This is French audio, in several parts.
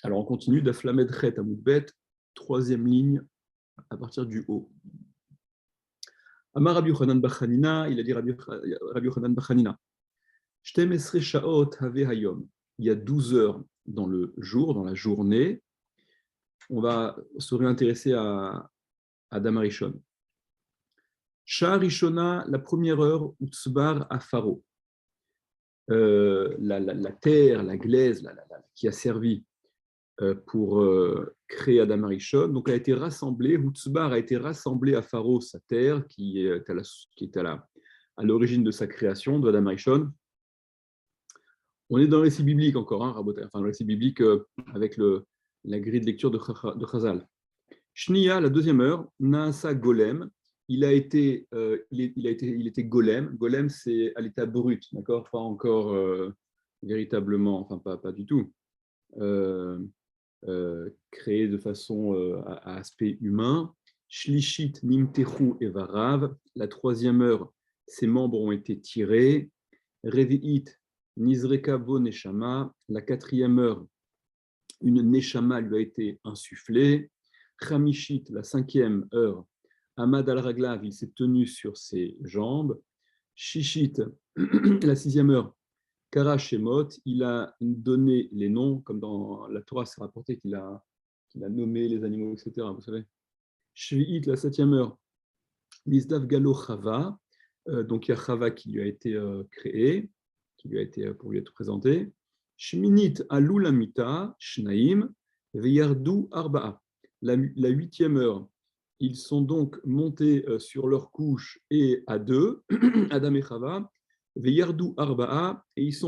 Alors, on continue d'Aflamed Chet Amoudbet, troisième ligne à partir du haut. Amar Rabbi Yochanan Bachanina, il a dit Rabbi Yochanan Bachanina, Shtem Esre Shaot Have Hayom. Il y a 12 heures dans le jour, dans la journée. On va se réintéresser à Adam Arishon. Shah Rishona, la première heure, Utsbar à Pharaon. La terre, la glaise qui a servi pour créer Adam Arishon, donc a été rassemblée, Utsbar a été rassemblé à Pharaon, sa terre, qui est à l'origine de sa création, de Adam Arishon. On est dans le récit biblique encore, hein, enfin le récit biblique avec la grille de lecture de Chazal. Shnia, la deuxième heure, Naasa Golem, il était golem. Golem, c'est à l'état brut, d'accord, pas encore véritablement, enfin pas du tout, créé de façon à aspect humain. Shlishit Nimtechu Evarav, la troisième heure, ses membres ont été tirés. Revi'it Nizreka Bo Neshama, la quatrième heure, une Neshama lui a été insufflée. Chamishit, la cinquième heure, Ahmad al-Raglav, il s'est tenu sur ses jambes. Shishit, la sixième heure, Kara Shemot, il a donné les noms, comme dans la Torah, c'est rapporté qu'il a nommé les animaux, etc. Vous savez. Shvi'it, la septième heure, Nizdav Galo Chava, donc il y a Chava qui lui a été créé, qui lui a été pour lui être présenté. Shminit Alulamita, Shnaim, Veyardu Arba'a. La huitième heure, ils sont donc montés sur leur couche et à deux, Adam et Chava, Veyardu Arba'a, et ils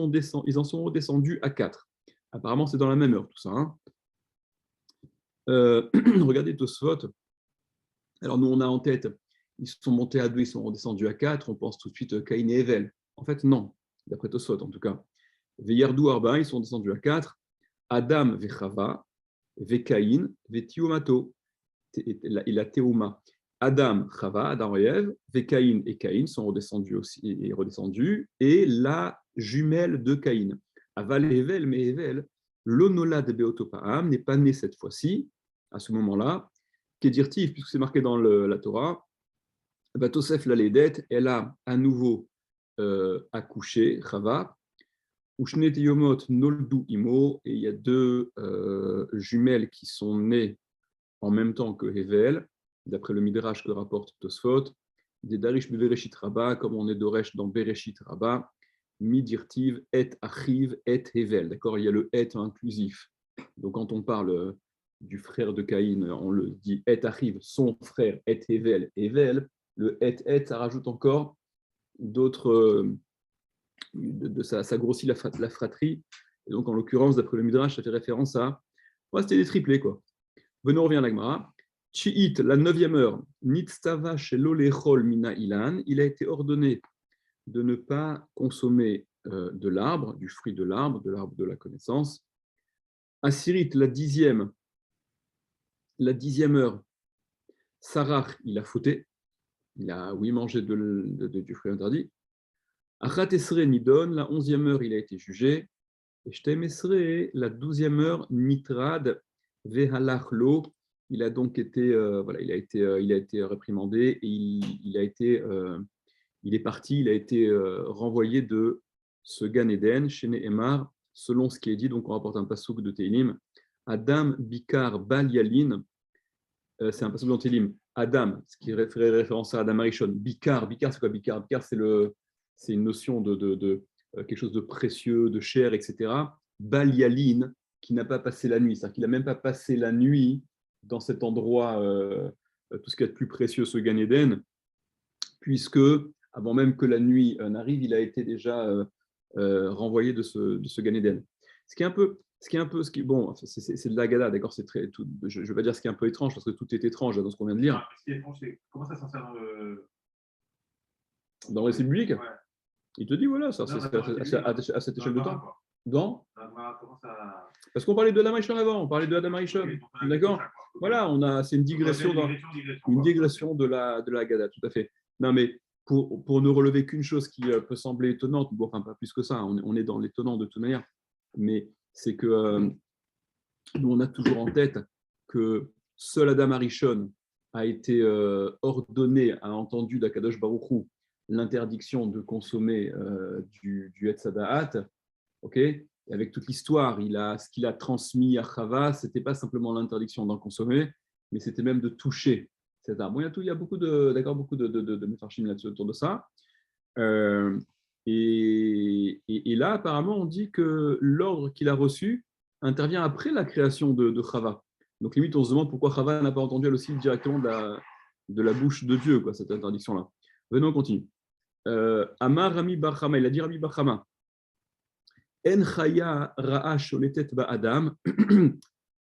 en sont redescendus à quatre. Apparemment, c'est dans la même heure tout ça. Hein. Regardez Tosfot. Alors, nous, on a en tête, ils sont montés à deux, ils sont redescendus à quatre, on pense tout de suite Caïn et Evel. En fait, non, d'après Tosfot en tout cas. Veyardu Arba'a, ils sont descendus à quatre. Adam Vechava, Vekaïn, Vetiomato, et la Théouma. Adam, Chava, Adam et Ève, Vekaïn et Caïn sont redescendus aussi, et la jumelle de Caïn. Aval Evel, mais Evel, l'onolad Beotopaam n'est pas né cette fois-ci, à ce moment-là, Kedirtiv, puisque c'est marqué dans la Torah, Batosef la Ledet, elle a à nouveau accouché, Chava, Ushnet Yomot Noldu Imo, et il y a deux jumelles qui sont nées en même temps que Hevel, d'après le Midrash que rapporte Tosfot, des Darish Bereshit Rabba, comme on est Doresh dans Bereshit Rabba, Midirtiv et Achiv et Hevel. D'accord, il y a le et inclusif. Donc quand on parle du frère de Caïn, on le dit et Achiv, son frère et Hevel, Hevel. Le et, ça rajoute encore d'autres. Ça grossit la fratrie. Et donc en l'occurrence, d'après le Midrash, ça fait référence à. Ouais, c'était des triplés, quoi. Venons, on revient à l'Agmara. Chi'it, la neuvième heure, Nitztava shelo lechol mina ilan, il a été ordonné de ne pas consommer de l'arbre, du fruit de l'arbre de la connaissance. Asirit, la dixième heure, Sarach, il a fauté, il a, oui, mangé du fruit interdit. Achat esre nidon, la onzième heure, il a été jugé. Et shtem esre, la douzième heure, Nitrad, vehalachlo, il a donc été, il a été réprimandé et il est parti, il a été renvoyé de ce Gan Eden chez Nehemar, selon ce qui est dit. Donc on rapporte un passouk de Teilim. Adam Bikar Bal Yalin, c'est un passouk dans Teilim. Adam, ce qui ferait référence à Adam Arishon. Bikar, c'est quoi Bikar? Bikar, c'est une notion de quelque chose de précieux, de cher, etc. Bal Yalin, qui n'a pas passé la nuit, c'est-à-dire qu'il n'a même pas passé la nuit dans cet endroit, tout ce qui est de plus précieux, ce Gan Eden, puisque avant même que la nuit n'arrive, il a été déjà renvoyé de ce Gan Eden. Ce qui est un peu, bon, c'est de l'Agada, d'accord, c'est très, tout, je vais pas dire ce qui est un peu étrange parce que tout est étrange dans ce qu'on vient de lire. Ce qui est étrange, c'est comment ça s'insère dans le récit biblique. Ouais. Il te dit voilà, ça, à cette échelle de temps. Dans Parce qu'on parlait de Adam Arishon avant, on parlait de Adam Arishon, d'accord. Voilà, c'est une digression de la Haggadah, tout à fait. Non, mais pour ne relever qu'une chose qui peut sembler étonnante, bon, enfin pas plus que ça, on est dans l'étonnant de toute manière, mais c'est que Nous, on a toujours en tête que seul Adam Arishon a été ordonné, a entendu d'Akadosh Baruch Hu l'interdiction de consommer du Etz Hadaat. Okay, et avec toute l'histoire, ce qu'il a transmis à Chava, ce n'était pas simplement l'interdiction d'en consommer, mais c'était même de toucher cet arbre. Bon, il y a beaucoup de méfarchim là-dessus autour de ça. Et là, apparemment, on dit que l'ordre qu'il a reçu intervient après la création de Chava. Donc, limite, on se demande pourquoi Chava n'a pas entendu elle aussi directement de la bouche de Dieu, quoi, cette interdiction-là. Venons, on continue. Amar Rami Bar Chama, il a dit Rami Bar Chama, En chaya ra'a sholetet ba'adam,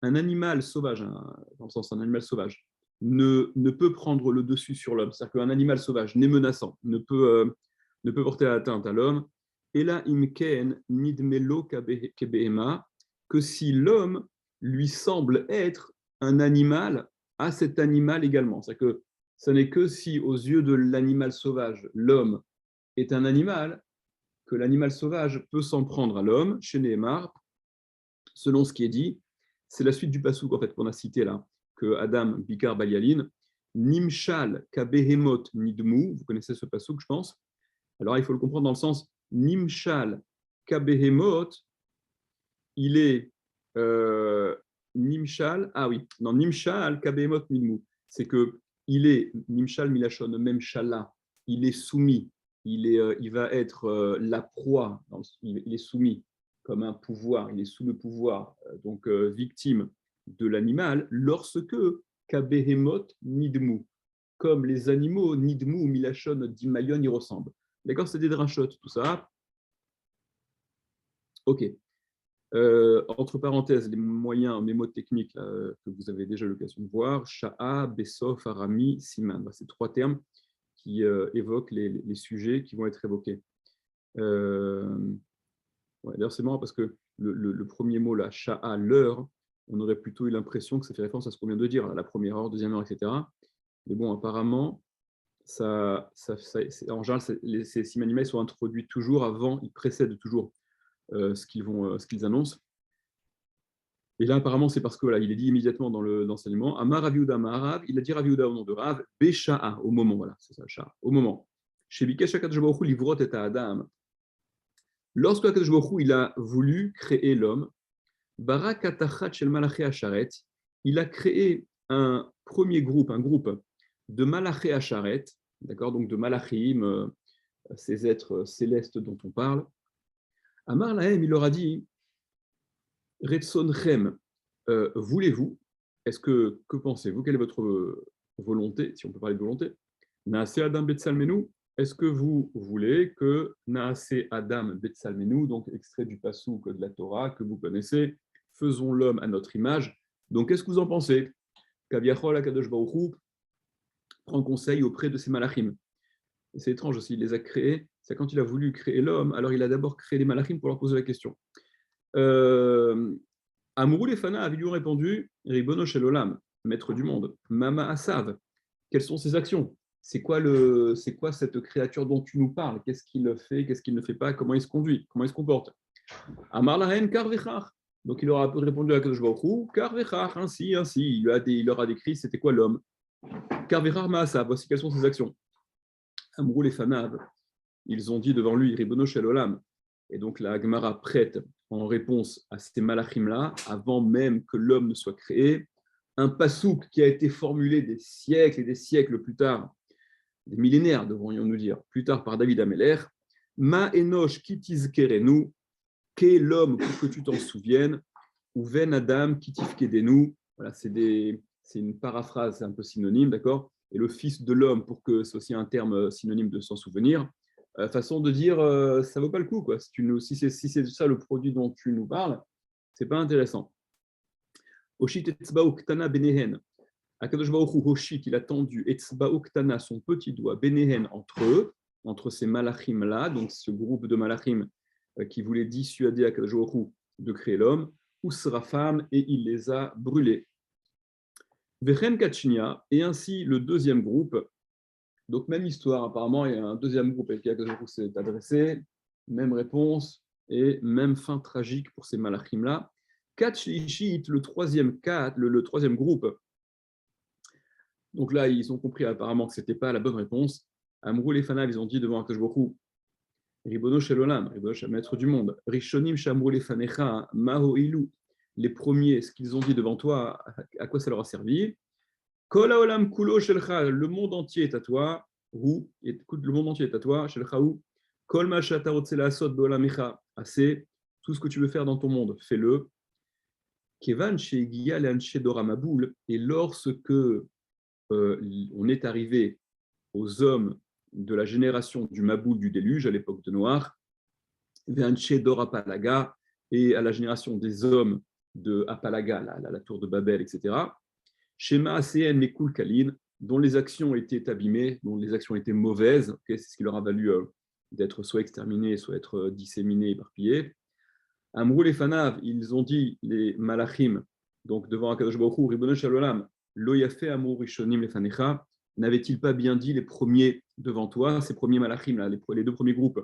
un animal sauvage, dans le sens un animal sauvage, ne peut prendre le dessus sur l'homme. C'est-à-dire qu'un animal sauvage n'est menaçant, ne peut porter atteinte à l'homme. Et là, imken nidmelo kebehema, que si l'homme lui semble être un animal, à cet animal également. C'est-à-dire que ce n'est que si, aux yeux de l'animal sauvage, l'homme est un animal, que l'animal sauvage peut s'en prendre à l'homme, chez Nehemar, selon ce qui est dit. C'est la suite du passouk en fait, qu'on a cité là, que Adam Bikar Balialin, Nimshal Kabehemot Nidmu, vous connaissez ce passouk, je pense. Alors il faut le comprendre dans le sens Nimshal Kabehemot, il est Nimshal, Nimshal Kabehemot Nidmu, c'est que il est Nimshal Milachon, même Shala, il est soumis. Il va être la proie, il est soumis comme un pouvoir, il est sous le pouvoir, donc victime de l'animal, lorsque Kabehemot Nidmu, comme les animaux Nidmu ou Milachon d'Imayon y ressemblent. D'accord, c'est des drachotes, tout ça. Ok. Entre parenthèses, les moyens mémotechniques là, que vous avez déjà l'occasion de voir, Sha'a, Besof, Arami, Siman. C'est trois termes qui évoquent les sujets qui vont être évoqués. D'ailleurs, c'est marrant parce que le premier mot, là, Sha'a, l'heure, on aurait plutôt eu l'impression que ça fait référence à ce qu'on vient de dire, là, la première heure, deuxième heure, etc. Mais bon, apparemment, en général, ces simanimais sont introduits toujours avant, ils précèdent toujours ce qu'ils annoncent. Et là, apparemment, c'est parce que voilà, il est dit immédiatement dans l'enseignement. Amar Raviuda Maharav, il a dit Raviuda au nom de Rav, Besha'a, au moment, voilà, c'est ça, Sha'a, au moment. Chez Bikesh HaKadosh Baruch Hu livrot et Adam. Lorsque HaKadosh Baruch Hu, il a voulu créer l'homme, Barak Atachat Shel Malaché Asharet, il a créé un premier groupe, un groupe de Malaché Asharet, d'accord, donc de Malachim, ces êtres célestes dont on parle. Amar Lahem, il leur a dit Retzonechem, voulez-vous, que pensez-vous, quelle est votre volonté, si on peut parler de volonté, Naase Adam Betsalmenu, est-ce que vous voulez que Naase Adam Betsalmenu, donc extrait du passouk de la Torah que vous connaissez, faisons l'homme à notre image, donc qu'est-ce que vous en pensez? Kaviachol Akadosh Baruch Hu prend conseil auprès de ses malachim. Et c'est étrange aussi, il les a créés, c'est quand il a voulu créer l'homme, alors il a d'abord créé les malachim pour leur poser la question. Amourou Lefana avait lui répondu Ribono Shel Olam, maître du monde, Mama Asav, quelles sont ses actions? C'est quoi cette créature dont tu nous parles? Qu'est-ce qu'il fait? Qu'est-ce qu'il ne fait pas? Comment il se conduit? Comment il se comporte? Amar Lahen Kar Vechar. Donc il leur a répondu à Kadosh Baruch Hu, Kar Vechar, ainsi. Il leur a décrit c'était quoi l'homme. Kar Vechar Maasav, voici quelles sont ses actions. Amourou Lefanav, ils ont dit devant lui Ribono Shel Olam. Et donc la Gemara prête en réponse à ces malachim-là, avant même que l'homme ne soit créé, un pasouk qui a été formulé des siècles et des siècles plus tard, des millénaires devrions-nous dire, plus tard par David Ameler, Ma enosh kitizkerenu, qu'est l'homme pour que tu t'en souviennes, ou ven adam kitifkedenu, voilà, c'est une paraphrase, c'est un peu synonyme, d'accord? Et le fils de l'homme, pour que c'est aussi un terme synonyme de s'en souvenir, façon de dire ça vaut pas le coup, quoi. Si c'est ça le produit dont tu nous parles, c'est pas intéressant. Oshit etzba'u ktana benehen. Akadosh Baruch Hu Hoshit, il a tendu etzba'u ktana, son petit doigt benehen entre eux, entre ces malachim là, donc ce groupe de malachim qui voulait dissuader Akadosh Baruch Hu de créer l'homme, Usrafam, et il les a brûlés. Vechen Kachnia, et ainsi le deuxième groupe. Donc, même histoire, apparemment, il y a un deuxième groupe avec qui Akadosh s'est adressé, même réponse et même fin tragique pour ces malachim-là. Kat Shlichit, le troisième groupe. Donc là, ils ont compris apparemment que ce n'était pas la bonne réponse. Amrou les Fanav, ils ont dit devant Akash Baruch Hu, Ribono Shel Olam, Ribono Shel Maître du monde, Rishonim Shamrou les Fanecha, Maho Ilu, les premiers, ce qu'ils ont dit devant toi, à quoi ça leur a servi? Kol Haolam Kulo Shelcha, le monde entier est à toi. Écoute, le monde entier est à toi. Shelcha Hu, Kol Ma Shata Rotze Laasot Beolamecha, assez, tout ce que tu veux faire dans ton monde, fais-le. Kevan Shegiya Leanshe Dora Maboul, et lorsque on est arrivé aux hommes de la génération du Maboul du déluge à l'époque de Noach, Veanche Dora Palaga, et à la génération des hommes de Apalaga, la tour de Babel, etc. Shema ACN Nekul Kalin, dont les actions étaient abîmées, dont les actions étaient mauvaises, c'est ce qui leur a valu d'être soit exterminés, soit être disséminés, éparpillés. Amrou les Fanav, ils ont dit, les Malachim, donc devant Akadosh Baruch Hu, Ribono Shel Olam, Lo Yafe Amrou Rishonim Lefanecha, n'avait-il pas bien dit les premiers devant toi, ces premiers Malachim, là, les deux premiers groupes,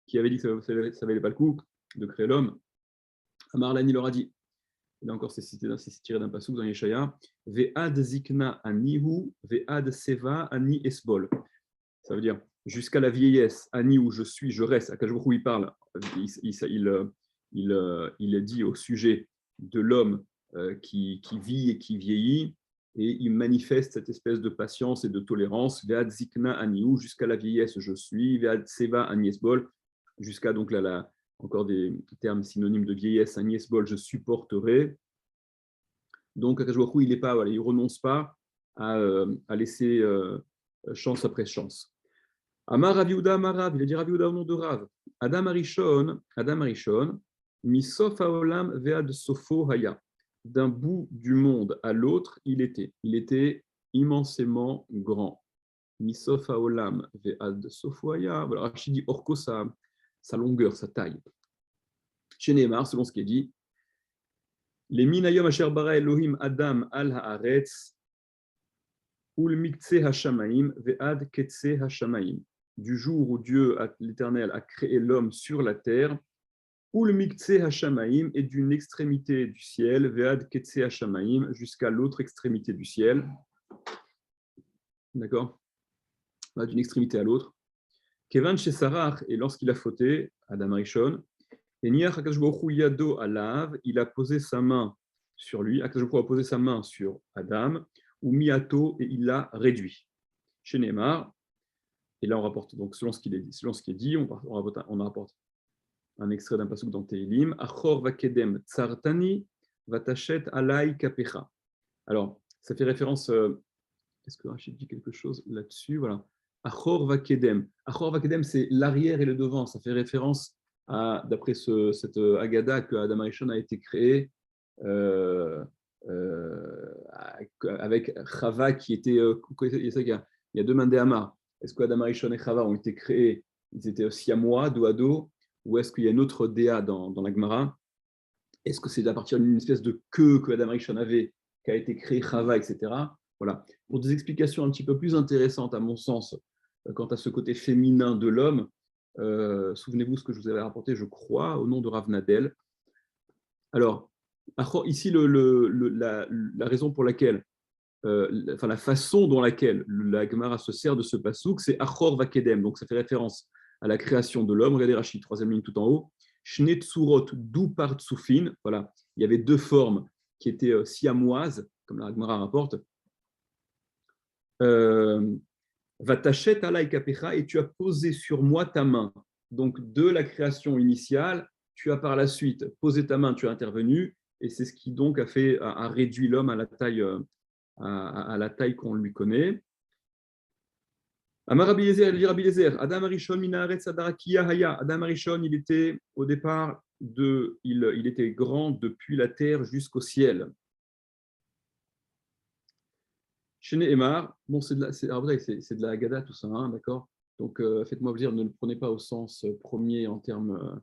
qui avaient dit que ça ne valait pas le coup de créer l'homme? Amar Lani leur a dit, et là encore c'est tiré d'un passouk dans Yeshaya, Ve'ad Zikna Anihu, Ve'ad Seva Ani Esbol. Ça veut dire, jusqu'à la vieillesse, Ani où je suis, je reste, Akadosh Baruch Hu il parle, il dit au sujet de l'homme qui vit et qui vieillit, et il manifeste cette espèce de patience et de tolérance. Ve'ad zikna aniou, jusqu'à la vieillesse je suis. Ve'ad seva aniesbol, jusqu'à donc là, encore des termes synonymes de vieillesse, aniesbol, je supporterai. Donc Akadosh Baruch Hu, il ne renonce pas à laisser chance après chance. Amar Rav Yehuda Amar Rav, il a dit Rav Yehuda au nom de Rav. Adam Arishon, Misof haolam ve'ad sofo haya. D'un bout du monde à l'autre, il était immensément grand. Misof haolam ve'ad sofo haya. Voilà, Rachid dit orko sa longueur, sa taille. Chez Nehemar, selon ce qui est dit, les minayom asher bara Elohim Adam al haaretz ul miktse hashamaim ve'ad ketse hashamaim. Du jour où Dieu, l'Éternel, a créé l'homme sur la terre, ou le miktsé hashamaim, est d'une extrémité du ciel, ve'ad ketsé hashamaim, jusqu'à l'autre extrémité du ciel. D'accord? D'une extrémité à l'autre. Kevan chez Sarach, et lorsqu'il a fauté, Adam Rishon, et Niach Akadosh Baruch Hu yado alav, il a posé sa main sur lui, Akadosh Baruch Hu a posé sa main sur Adam, ou miato, et il l'a réduit. Chez Neymar, et là on rapporte, donc selon ce qui est dit, on rapporte un extrait d'un pasuk dans Tehilim, Achor vakedem tsartani vatachet alai kapecha. Alors, ça fait référence, est-ce que Rachid dit quelque chose là-dessus? Voilà. Achor vakedem. Achor vakedem, c'est l'arrière et le devant. Ça fait référence à, d'après cette Agada, que Adam Arishon a été créé avec Chava qui était. Il y a deux Mandéhamar. Est-ce que Adam Arishon et Chava ont été créés, ils étaient siamois, dos à dos, ou est-ce qu'il y a une autre Déa dans la Gemara? Est-ce que c'est à partir d'une espèce de queue que Adam Rishon avait, qui a été créé Chava, etc. Voilà. Pour des explications un petit peu plus intéressantes, à mon sens, quant à ce côté féminin de l'homme, souvenez-vous ce que je vous avais rapporté, je crois, au nom de Rav Nadel. Alors, ici, la raison pour laquelle, la façon dont laquelle la Gemara se sert de ce pasouk, c'est Achor Vakedem, donc ça fait référence à la création de l'homme. Regardez Rachid, troisième ligne tout en haut. Shne tsurot du partsufin. Voilà, il y avait deux formes qui étaient siamoises, comme la Gemara rapporte. Vatachet alai kapecha, et tu as posé sur moi ta main. Donc de la création initiale, tu as par la suite posé ta main, tu as intervenu, et c'est ce qui donc a réduit l'homme à la taille qu'on lui connaît. Amar Rabbi Eliezer, Adam Arishon minaretz adarakia haya. Adam Arishon, il était au départ il était grand depuis la terre jusqu'au ciel. Chez Nehemar, bon, c'est de la Haggadah tout ça, hein, d'accord. Donc faites-moi plaisir, ne le prenez pas au sens premier en termes,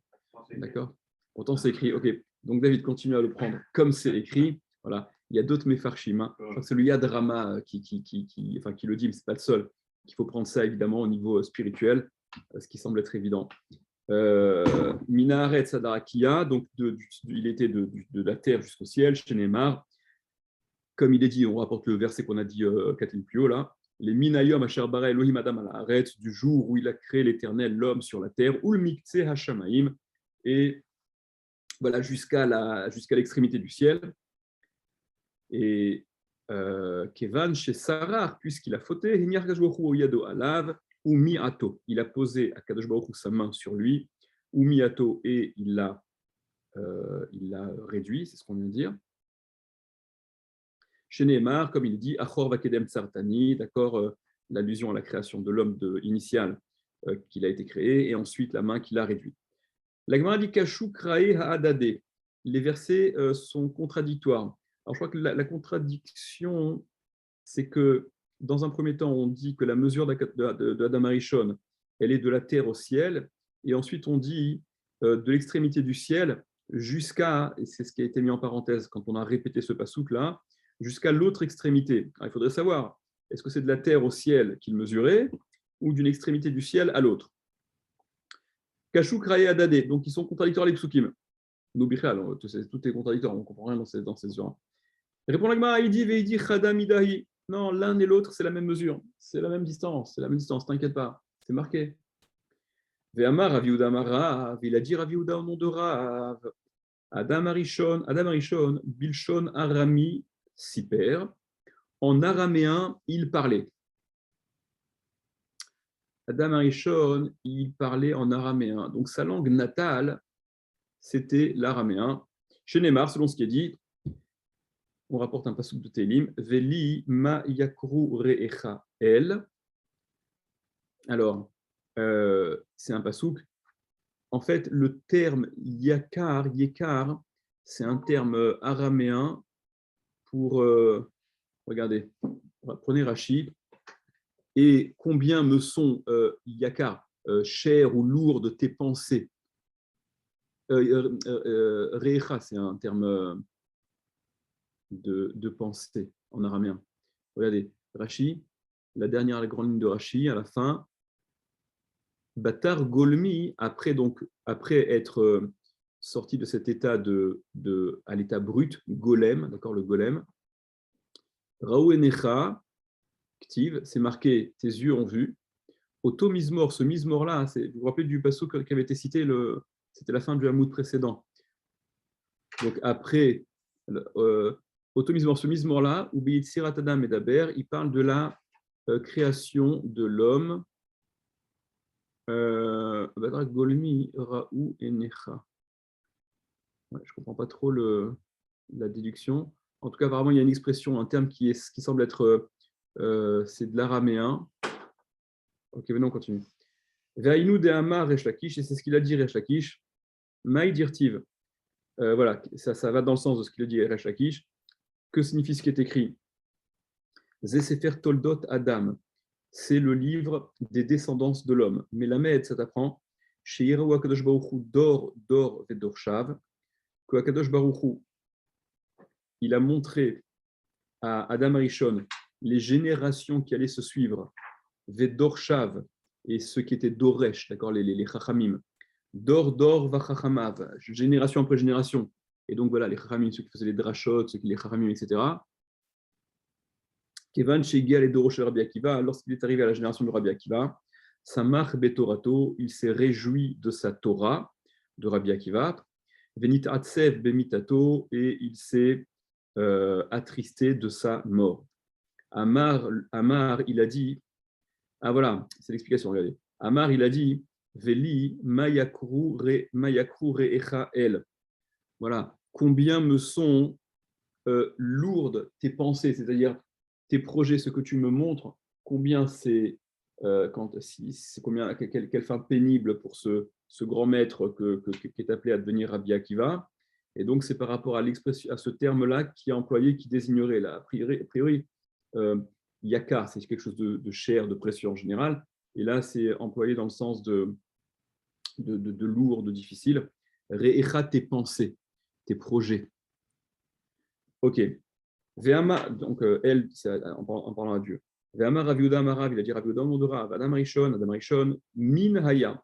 d'accord. Pourtant c'est écrit. Ok. Donc David continue à le prendre comme c'est écrit. Voilà. Il y a d'autres Mefarshim. Hein. Je crois que c'est le Yad Rama qui le dit, mais c'est pas le seul. Il faut prendre ça évidemment au niveau spirituel, ce qui semble être évident. Minaret Sadarakia, donc il était de la terre jusqu'au ciel, chez Neymar. Comme il est dit, on rapporte le verset qu'on a dit Kathleen plus haut là. Les Minayom Asher Bara Elohim Adam al Haaretz, du jour où il a créé l'Éternel, l'homme sur la terre, ou le Miktseh Hashamaim, et voilà, jusqu'à l'extrémité du ciel. Et Kevan chez Sarar, puisqu'il a fauté, Yado Alav, ou Miato. Il a posé à Kadosh Baruch Hu sa main sur lui, ou Miato, et il l'a réduit, c'est ce qu'on vient de dire. Chez Neymar, comme il dit, Achor Vakedem Tsartani, d'accord, l'allusion à la création de l'homme initial qu'il a été créé, et ensuite la main qu'il a réduite. La Gemara dit Kashu Krae Ha'adade. Les versets sont contradictoires. Alors je crois que la contradiction, c'est que dans un premier temps, on dit que la mesure de Adam Arishon, elle est de la terre au ciel, et ensuite on dit de l'extrémité du ciel jusqu'à, et c'est ce qui a été mis en parenthèse quand on a répété ce passouk-là, jusqu'à l'autre extrémité. Alors, il faudrait savoir, est-ce que c'est de la terre au ciel qu'il mesurait, ou d'une extrémité du ciel à l'autre? Kashuk Rae Adade, donc ils sont contradictoires les psukim. Noubichal, tout est contradictoire, on ne comprend rien dans ces jours. Répond l'Agmara, il dit Veidi Chadam Idahi. Non, l'un et l'autre, c'est la même mesure, c'est la même distance, t'inquiète pas, c'est marqué. Ve'amar Rav Yehuda Amarav, il a dit Rav Yehuda au nom de Rav. Adam Arishon, Bilshon Arami Siper. En araméen, il parlait. Adam Arishon, il parlait en araméen. Donc sa langue natale, c'était l'araméen. Chez Neymar, selon ce qui est dit, on rapporte un passouk de Télim, Veli ma yakru re'echa el. Alors, c'est un passouk. En fait, le terme yekar, c'est un terme araméen pour, regardez, prenez Rashi, et combien me sont yakar, chères ou lourdes tes pensées. Re'echa, c'est un terme de pensée en araméen. Regardez, Rashi, la grande ligne de Rashi, à la fin, Batar Golmi, après être sorti de cet état à l'état brut, golem, d'accord, le golem, Raou Enecha, Ktiv, c'est marqué, tes yeux ont vu. Auto Mizmor, ce Mizmor-là, vous vous rappelez du passouk qui avait été cité, c'était la fin du Hamoud précédent. Donc après, Auto Mizmor, ce Mizmor-là, ou Beitsirat Adam Medaber, il parle de la création de l'homme. Golmi, Raou et Necha. Ouais, je ne comprends pas trop la déduction. En tout cas, apparemment, il y a une expression, un terme qui semble être, c'est de l'araméen. Ok, maintenant on continue. Ve'ainu de Amar Resh Lakish, et c'est ce qu'il a dit Resh Lakish. Maï dirtiv. Voilà, ça va dans le sens de ce qu'il a dit Resh Lakish. Que signifie ce qui est écrit? Ze Sefer Toldot Adam. C'est le livre des descendances de l'homme. Mais la Med, ça t'apprend, chez Yerahu Akadosh Baruch Hu, Dor Vedorshav, que Akadosh Baruch Hu, il a montré à Adam Arishon les générations qui allaient se suivre, Vedorshav, et ceux qui étaient Doresh, d'accord, les Chachamim, Dor Vachachamav, génération après génération. Et donc voilà, les Chachamim, ceux qui faisaient les Drashot, les Chachamim, etc. Kevan Shegia les Dorosh Rabbi Akiva, lorsqu'il est arrivé à la génération de Rabbi Akiva, Samach Betorato, il s'est réjoui de sa Torah, de Rabbi Akiva, Venit Atsev Bemitato, et il s'est attristé de sa mort. Amar, il a dit, ah voilà, c'est l'explication, regardez. Amar, il a dit, Veli Mayakru Re'echa El. Voilà, combien me sont lourdes tes pensées, c'est-à-dire tes projets, ce que tu me montres, combien c'est quelle fin pénible pour ce grand maître qui est appelé à devenir Rabbi Akiva. Et donc c'est par rapport à ce terme-là qui est employé, qui désignerait là. A priori yakar, c'est quelque chose de cher, de précieux en général, et là c'est employé dans le sens de lourd, de difficile. Re'echa, tes pensées, tes projets. Ok. Ve'ama, donc elle, en parlant à Dieu. Ve'ama Rav Yehuda Amarav, il a dit Rav Yehuda au nom de Rav, Adam Rishon, Min Haya.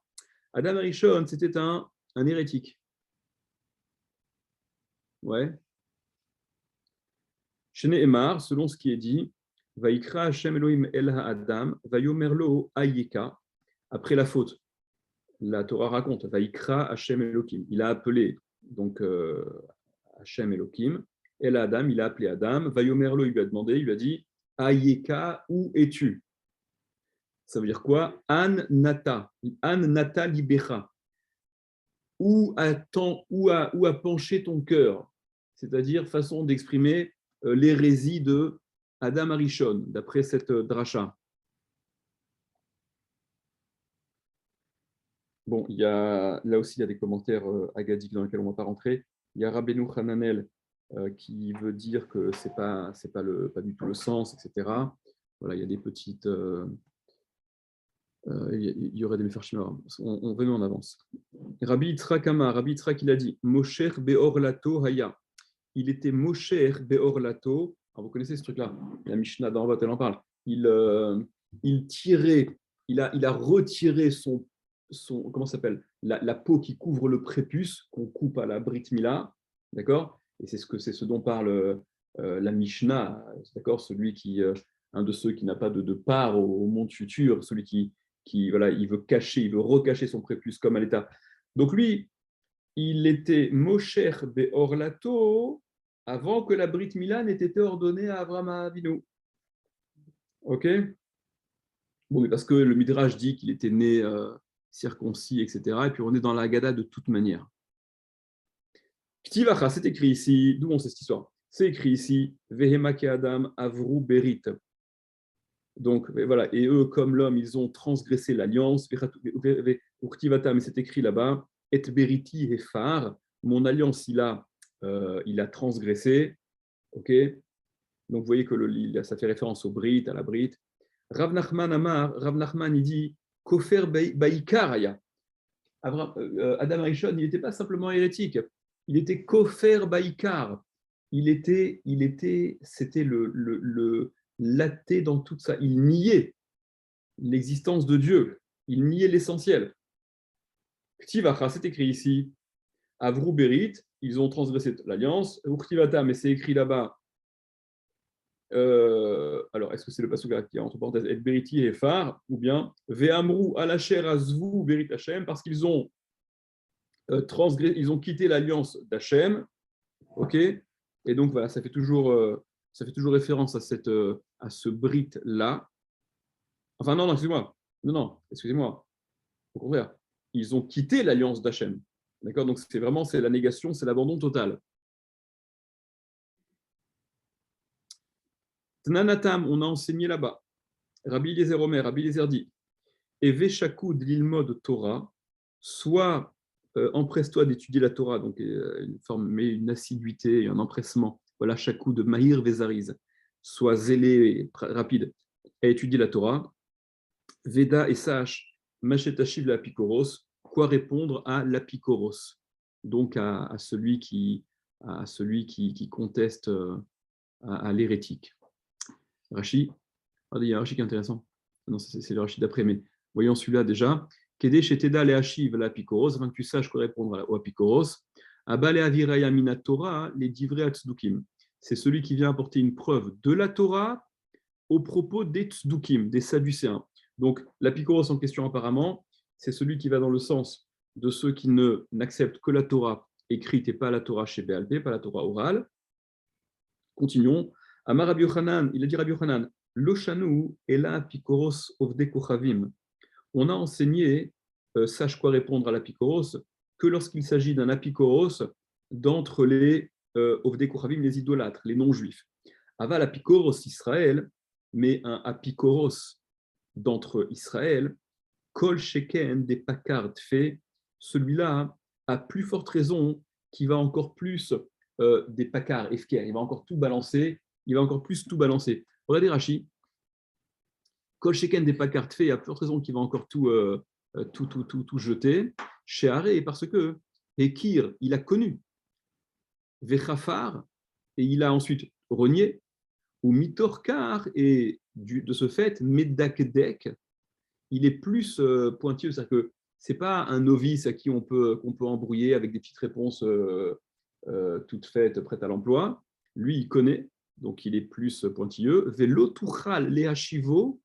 Adam Arishon, c'était un hérétique. Ouais. Shene Emar, selon ce qui est dit, Vaikra Hashem Elohim El Adam, Vayomerlo Ayeka, après la faute. La Torah raconte, Vaikra Hashem Elohim. Il a appelé donc Hashem Elohim, El Adam, il a appelé Adam, Vayomerlo, il lui a demandé, il lui a dit, Ayeka, où es-tu? Ça veut dire quoi? An Nata Libecha. Où a penché ton cœur? C'est-à-dire façon d'exprimer l'hérésie de Adam Arishon, d'après cette dracha. Bon, là aussi, il y a des commentaires agadiques dans lesquels on ne va pas rentrer. Il y a Rabbeinu Hananel qui veut dire que ce n'est pas du tout le sens, etc. Voilà, il y a des petites... il y aurait des méfarchim. On venait en avance. Rabbi Yitzhak Amar, Rabbi Yitzhak, il a dit Mosher Beorlato Haya. Il était Mosher Beorlato. Alors vous connaissez ce truc-là, la Mishnah d'en bas, elle en parle. Il tirait, il a retiré son comment ça s'appelle, la peau qui couvre le prépuce qu'on coupe à la Brit Mila, d'accord. Et c'est ce dont parle la Mishnah, d'accord, un de ceux qui n'a pas de part au monde futur, celui qui voilà, il veut recacher son prépuce comme à l'état. Donc lui, il était Mosher Beorlato avant que la Brit Mila n'ait été ordonnée à Avraham Avinu. Ok? Bon, mais parce que le Midrash dit qu'il était né circoncis, etc. Et puis on est dans la Haggadah de toute manière. Ktivacha, c'est écrit ici. D'où on sait cette histoire? C'est écrit ici. Vehema ke Adam avru berit. Donc voilà, et eux, comme l'homme, ils ont transgressé l'alliance. Mais c'est écrit là-bas. Et beriti hefar. Mon alliance, il a transgressé. Ok? Donc vous voyez que ça fait référence au Brit, à la Brit. Rav Nachman, il dit Kofer Baïkaraya. Adam Arishon, il n'était pas simplement hérétique, il était Kofer Baïkar. C'était l'athée dans toute ça. Il niait l'existence de Dieu, il niait l'essentiel. Ktivacha, c'est écrit ici. Avru Berit, ils ont transgressé l'alliance. Uktivata, mais c'est écrit là-bas. Alors, est-ce que c'est le pasuk qui est entre parenthèses et beriti et phare, ou bien ve'amru alacher azvu berit Hashem, parce qu'ils ont transgressé, ils ont quitté l'alliance d'Hachem, ok. Et donc voilà, ça fait toujours référence à ce brit là. Enfin non, excusez-moi. Au contraire, ils ont quitté l'alliance d'Hachem, d'accord. Donc c'est la négation, c'est l'abandon total. Tnanatam, on a enseigné là-bas. Rabbi Eliezer Omer, Rabbi Eliezer dit Eve shakud l'ilmod Torah, soit empresse-toi d'étudier la Torah, donc mais une assiduité et un empressement. Voilà, shakud mahir vezariz, soit zélé et rapide à étudier la Torah. Veda et sache, machetashiv la apicoros, quoi répondre à l'apicoros, donc à celui qui conteste à l'hérétique. Rashi, regardez, il y a un Rashi qui est intéressant. Non, c'est le Rashi d'après, mais voyons celui-là déjà. Kede sheteda le'ashiv l'apicoros, afin que tu saches quoi répondre au apicoros. Abale aviraya mina Torah, les divrei tzdukim. C'est celui qui vient apporter une preuve de la Torah au propos des tzdukim, des sadducéens. Donc, l'apicoros en question, apparemment, c'est celui qui va dans le sens de ceux qui n'acceptent que la Torah écrite et pas la Torah chez Béalpé, pas la Torah orale. Continuons. Amar Rabbi Yochanan, il a dit Rabbi Yochanan, Loshanu ela apicoros ovde kochavim. On a enseigné, sache quoi répondre à l'apicoros, que lorsqu'il s'agit d'un apicoros d'entre les ovde kochavim, les idolâtres, les non-juifs. Aval apicoros Israël, mais un apicoros d'entre Israël, kol sheken des pakard fait, celui-là a plus forte raison qui va encore plus des pacards, efker, il va encore tout balancer, il va encore plus tout balancer. Regardez Rashi, Kol Sheken des pacards fait, il y a plus forte raison qu'il va encore tout jeter. Chez Haré, parce que Ekir, il a connu Vechafar, et il a ensuite renié, ou Mitorkar, et de ce fait, Medakdek, il est plus pointilleux, c'est-à-dire que c'est pas un novice à qui qu'on peut embrouiller avec des petites réponses toutes faites, prêtes à l'emploi. Lui, il connaît, donc il est plus pointilleux. Velo tuchal lehachivo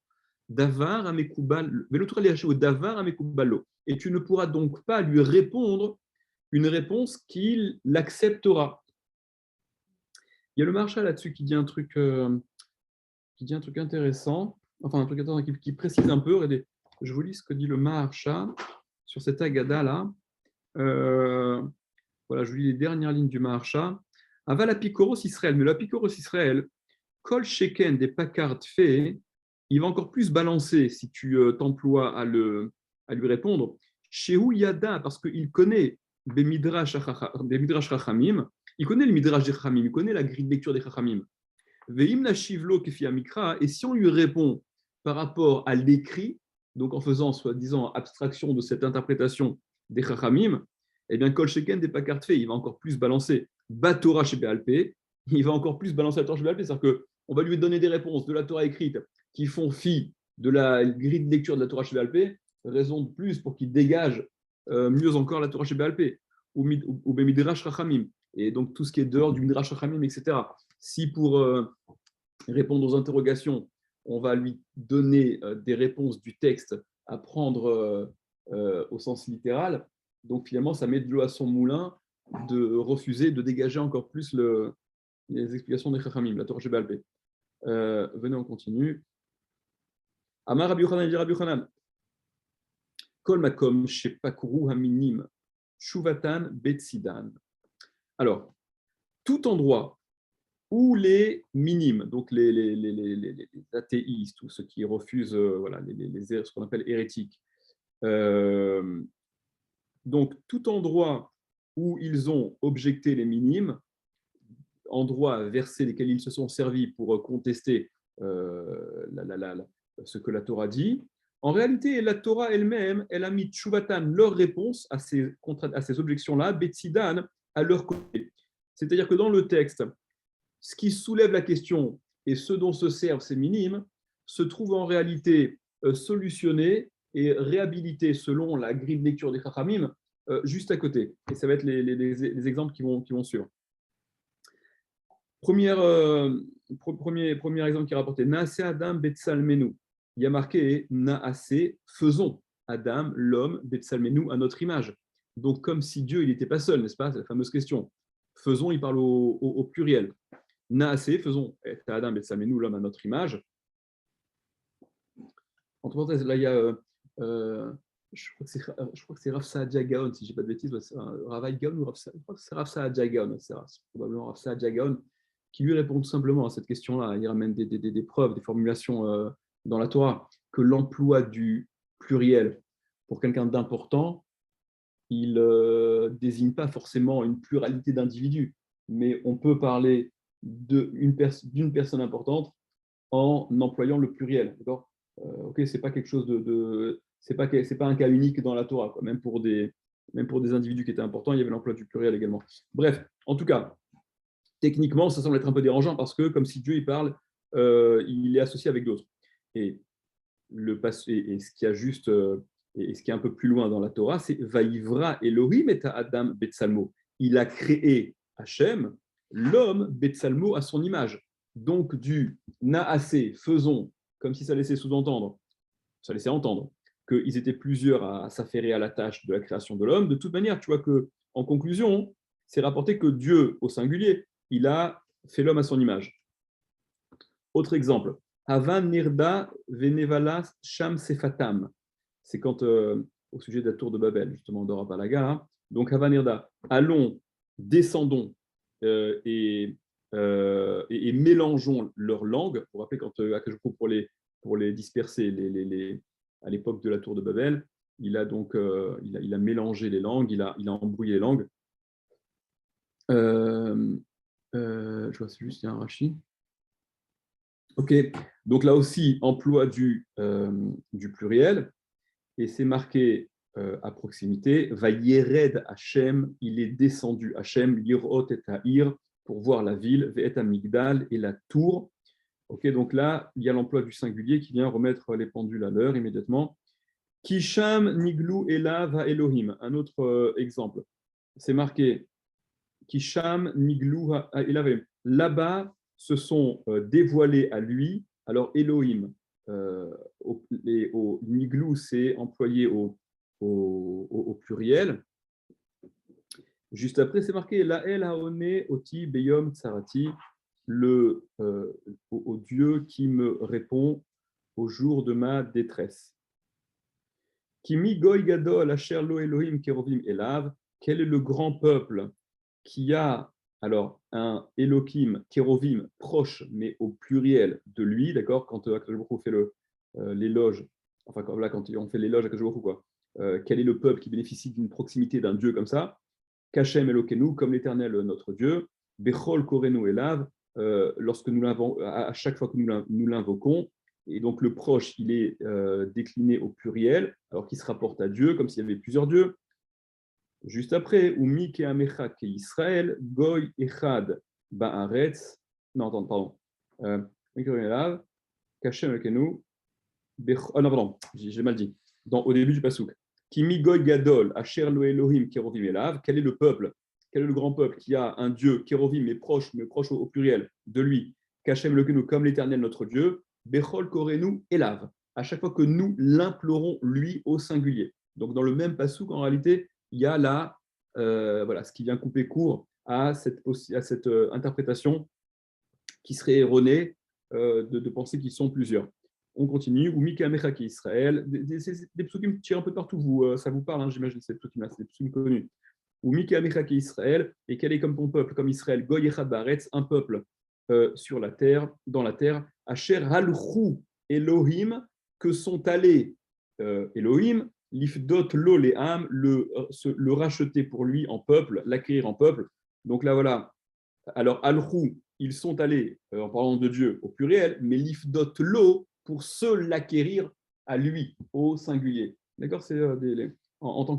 davar amekubal, velo tuchal lehachivo davar amekubalo. Et tu ne pourras donc pas lui répondre une réponse qu'il acceptera. Il y a le Maharsha là-dessus qui dit un truc intéressant, enfin un truc intéressant qui précise un peu. Regardez, je vous lis ce que dit le Maharsha sur cette agada-là. Voilà, je vous lis les dernières lignes du Maharsha. Aval apikoros Israël, mais l'apikoros Israël, kol sheken des pakards fait, il va encore plus balancer si tu t'emploies à lui répondre. Shehu yada, parce qu'il connaît des midrash rachamim, il connaît le midrash des rachamim, il connaît la grille de lecture des rachamim. Veim nashivlo kefi amikra, et si on lui répond par rapport à l'écrit, donc en faisant soi-disant abstraction de cette interprétation des rachamim, eh bien, Kol Sheken des pakards fait, il va encore plus balancer Batora chez BLP, il va encore plus balancer la Torah chez BLP, c'est-à-dire qu'on va lui donner des réponses de la Torah écrite qui font fi de la grille de lecture de la Torah chez BLP, raison de plus pour qu'il dégage mieux encore la Torah chez BLP, ou Midrash Rachamim, et donc tout ce qui est dehors du Midrash Rachamim, etc. Si pour répondre aux interrogations, on va lui donner des réponses du texte à prendre au sens littéral, donc finalement, ça met de l'eau à son moulin de refuser de dégager encore plus les explications des Chachamim, la Torah Sheba'al Peh. Venez, on continue. Amar Rabbi Yochanan, Rabbi Yochanan. Kol makom shepakuru haminim shuvatan betsidan. Alors, tout endroit où les minimes, donc les athéistes ou ceux qui refusent voilà, ce qu'on appelle hérétiques, donc tout endroit où ils ont objecté les minimes, endroits, versets lesquels ils se sont servis pour contester ce que la Torah dit, en réalité, la Torah elle-même, elle a mis tshuvatan, leur réponse à ces objections-là, betsidan, à leur côté. C'est-à-dire que dans le texte, ce qui soulève la question et ce dont se servent ces minimes se trouve en réalité solutionné et réhabilité selon la grille de lecture des Chachamim juste à côté. Et ça va être les exemples qui vont suivre. Premier exemple qui est rapporté, Naase Adam Betsalmenu. Il y a marqué Naase, faisons Adam, l'homme, Betsalmenu, à notre image. Donc, comme si Dieu, il n'était pas seul, n'est-ce pas? C'est la fameuse question. Faisons, il parle au pluriel. Naase, faisons Adam, Betsalmenu, l'homme, à notre image. Entre parenthèses, là, il y a. Je crois que c'est Rav Saadia Gaon, si je ne dis pas de bêtises. Ravaï Gaon ou Rav Saadia, je crois que c'est Rav Saadia Gaon. C'est probablement Rav Saadia Gaon qui lui répond tout simplement à cette question-là. Il ramène des preuves, des formulations dans la Torah, que l'emploi du pluriel pour quelqu'un d'important, il ne désigne pas forcément une pluralité d'individus, mais on peut parler d'une personne importante en employant le pluriel. D'accord ? Ok, c'est pas quelque chose c'est pas un cas unique dans la Torah, quoi. Même pour des individus qui étaient importants, il y avait l'emploi du pluriel également. Bref, en tout cas, techniquement, ça semble être un peu dérangeant parce que, comme si Dieu il parle, il est associé avec d'autres. Et ce qui a juste et ce qui est un peu plus loin dans la Torah, c'est Vaïvra Elohim et Adam Betsalmo. Il a créé Hachem, l'homme Betsalmo à son image. Donc du Naasé, faisons, comme si ça laissait sous-entendre, ça laissait entendre qu'ils étaient plusieurs à s'affairer à la tâche de la création de l'homme. De toute manière, tu vois que, en conclusion, c'est rapporté que Dieu, au singulier, il a fait l'homme à son image. Autre exemple, Havan Nirda Venevala Sham Sefatam. C'est quand, au sujet de la tour de Babel, justement, d'Ora Palaga. Hein. Donc, Havan Nirda, allons, descendons et mélangeons leurs langues. Pour rappeler, quand pour les disperser à l'époque de la tour de Babel, il a donc il a mélangé les langues, il a embrouillé les langues. Je vois, c'est juste, il y a un rachis. Ok, donc là aussi, emploi du pluriel, et c'est marqué à proximité, va Yered Hachem, il est descendu Hachem, Lirot et Ha'ir, pour voir la ville, Ve'et Amigdal et la tour. Ok, donc là, il y a l'emploi du singulier qui vient remettre les pendules à l'heure immédiatement. Kisham Niglou Elav Elohim. Un autre exemple. C'est marqué Kisham Niglou Elav Elohim. Là-bas, se sont dévoilés à lui. Alors, Elohim, au Niglou, c'est employé au pluriel. Juste après, c'est marqué La El Haone Oti Beyom Tsarati, au Dieu qui me répond au jour de ma détresse. Kimi Goy Gadol Asher Lo Elohim Kerovim Elav, quel est le grand peuple qui a alors un Elohim Kerovim proche, mais au pluriel de lui, d'accord, quand Akadosh Baruch Hu fait l'éloge, enfin quand on fait l'éloge à Akadosh Baruch Hu, quoi, quel est le peuple qui bénéficie d'une proximité d'un Dieu comme ça? Kachem Elokenu, comme l'Éternel notre Dieu, Bechol Korenu Elav, lorsque nous à chaque fois que nous l'invoquons, et donc le proche, il est décliné au pluriel, alors qu'il se rapporte à Dieu, comme s'il y avait plusieurs dieux. Juste après, Umi Keamecha Ke Israël, Goy Echad Baaretz, non, attends, pardon, Elav, Kachem Elokenu, oh non, pardon, j'ai mal dit, au début du Pasuk. Kimi Goy Gadol, Asher Lo Elohim, Kerovim Elav, quel est le peuple, quel est le grand peuple qui a un Dieu, Kerovim, mais proche au pluriel de lui, Kachem Elokenu, comme l'Éternel notre Dieu, Bechol Korenu Elav, à chaque fois que nous l'implorons lui au singulier. Donc dans le même Pasuk, en réalité, il y a là, voilà, ce qui vient couper court à cette interprétation qui serait erronée de penser qu'ils sont plusieurs. On continue. Ou Mika Mechaki Israël. Des psukim qui tirent un peu partout. Ça vous parle, hein, j'imagine, ces psukim-là. C'est des psukim connus. Ou Mika Mechaki Israël. Et quel est comme ton peuple, comme Israël, Goy Echad Baaretz, un peuple sur la terre, dans la terre. Asher Halchou Elohim, que sont allés Elohim, l'ifdot lo le'am, le racheter pour lui en peuple, l'acquérir en peuple. Donc là, voilà. Alors, Alchou, ils sont allés, en parlant de Dieu, au pluriel, mais l'ifdot lo, pour se l'acquérir à lui, au singulier. D'accord? C'est en tant